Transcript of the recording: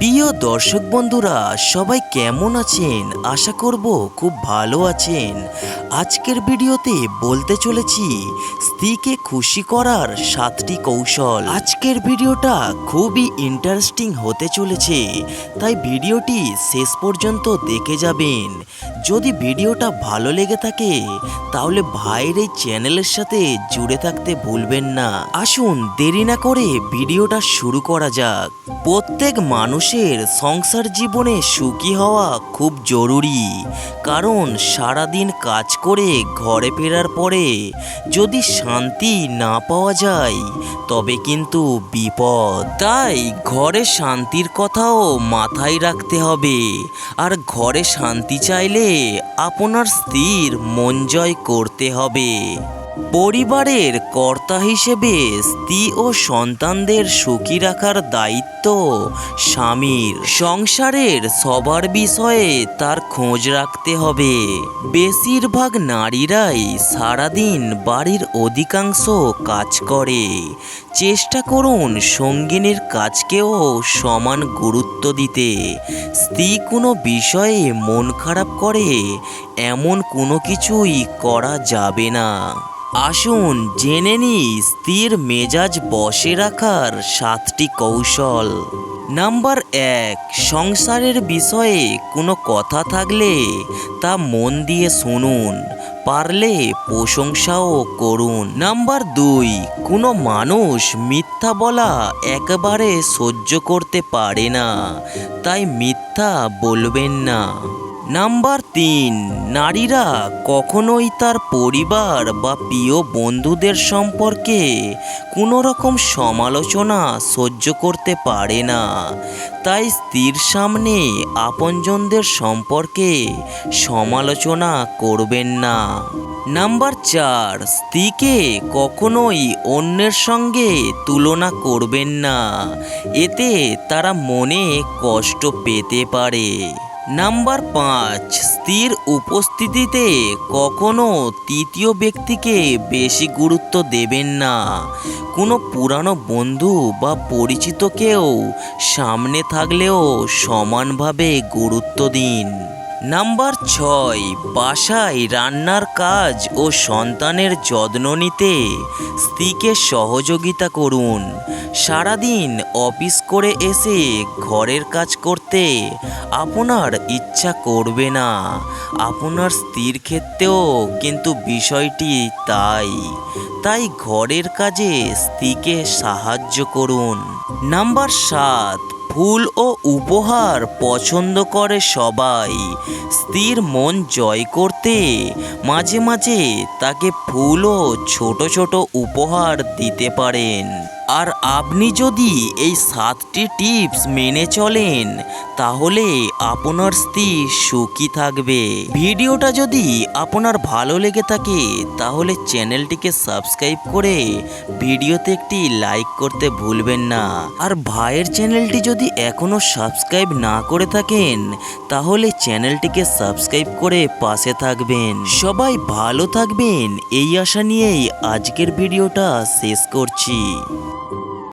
প্রিয় দর্শক বন্ধুরা, সবাই কেমন আছেন? আশা করব খুব ভালো আছেন। আজকের ভিডিওতে বলতে চলেছি স্ত্রীকে খুশি করার 7টি কৌশল। আজকের ভিডিওটা খুবই ইন্টারেস্টিং হতে চলেছে, তাই ভিডিওটি শেষ পর্যন্ত দেখে যাবেন। যদি ভিডিওটা ভালো লেগে থাকে তাহলে ভাইয়ের এই চ্যানেলের সাথে জুড়ে থাকতে ভুলবেন না। আসুন দেরি না করে ভিডিওটা শুরু করা যাক। প্রত্যেক মানুষের সংসার জীবনে সুখী হওয়া খুব জরুরি, কারণ সারাদিন কাজ করে ঘরে ফেরার পরে যদি শান্তি না পাওয়া যায় তবে কিন্তু বিপদ। তাই ঘরে শান্তির কথাও মাথায় রাখতে হবে। আর ঘরে শান্তি চাইলে আপনার স্ত্রীর মন জয় করতে হবে। পরিবারের কর্তা হিসেবে স্ত্রী ও সন্তানদের সুখী রাখার দায়িত্ব স্বামীর। সংসারের সবার বিষয়ে তার খোঁজ রাখতে হবে। বেশিরভাগ নারীরাই সারাদিন বাড়ির অধিকাংশ কাজ করে। চেষ্টা করুন সঙ্গিনীর কাজকেও সমান গুরুত্ব দিতে। স্ত্রী কোনো বিষয়ে মন খারাপ করে এমন কোনো কিছুই করা যাবে না। আসুন জেনে নিই স্ত্রীর মেজাজ বশে রাখার 7টি কৌশল। নাম্বার 1, সংসারের বিষয়ে কোনো কথা থাকলে তা মন দিয়ে শুনুন, পারলে প্রশংসাও করুন। নাম্বার 2, কোনো মানুষ মিথ্যা বলা একেবারে সহ্য করতে পারে না, তাই মিথ্যা বলবেন না। নাম্বার 3, নারীরা কখনোই তার পরিবার বা প্রিয় বন্ধুদের সম্পর্কে কোনো রকম সমালোচনা সহ্য করতে পারে না, তাই স্ত্রীর সামনে আপনজনদের সম্পর্কে সমালোচনা করবেন না। নাম্বার 4, স্ত্রীকে কখনোই অন্যের সঙ্গে তুলনা করবেন না, এতে তারা মনে কষ্ট পেতে পারে। নাম্বার 5, স্ত্রীর উপস্থিতিতে কখনো তৃতীয় ব্যক্তিকে বেশি গুরুত্ব দেবেন না। কোনো পুরানো বন্ধু বা পরিচিতকেও সামনে থাকলেও সমানভাবে গুরুত্ব দিন। নাম্বার 6, বাসায় রান্নার কাজ ও সন্তানের যত্ন নিতে স্ত্রীকে সহযোগিতা করুন। সারাদিন অফিস করে এসে ঘরের কাজ করতে আপনার ইচ্ছা করবে না, আপনার স্ত্রীর ক্ষেত্রেও কিন্তু বিষয়টি তাই ঘরের কাজে স্ত্রীকে সাহায্য করুন। নাম্বার 7, ফুল ও উপহার পছন্দ করে সবাই। স্ত্রীর মন জয় করতে মাঝে মাঝে তাকে ফুল ও ছোট ছোট উপহার দিতে পারেন। আর আপনি যদি এই 7টি টিপস মেনে চলেন তাহলে আপনার স্ত্রী সুখী থাকবে। ভিডিওটা যদি আপনার ভালো লেগে থাকে তাহলে চ্যানেলটিকে সাবস্ক্রাইব করে ভিডিওতে একটি লাইক করতে ভুলবেন না। আর ভাইয়ের চ্যানেলটি যদি এখনও সাবস্ক্রাইব না করে থাকেন তাহলে চ্যানেলটিকে সাবস্ক্রাইব করে পাশে থাকবেন। সবাই ভালো থাকবেন এই আশা নিয়েই আজকের ভিডিওটা শেষ করছি।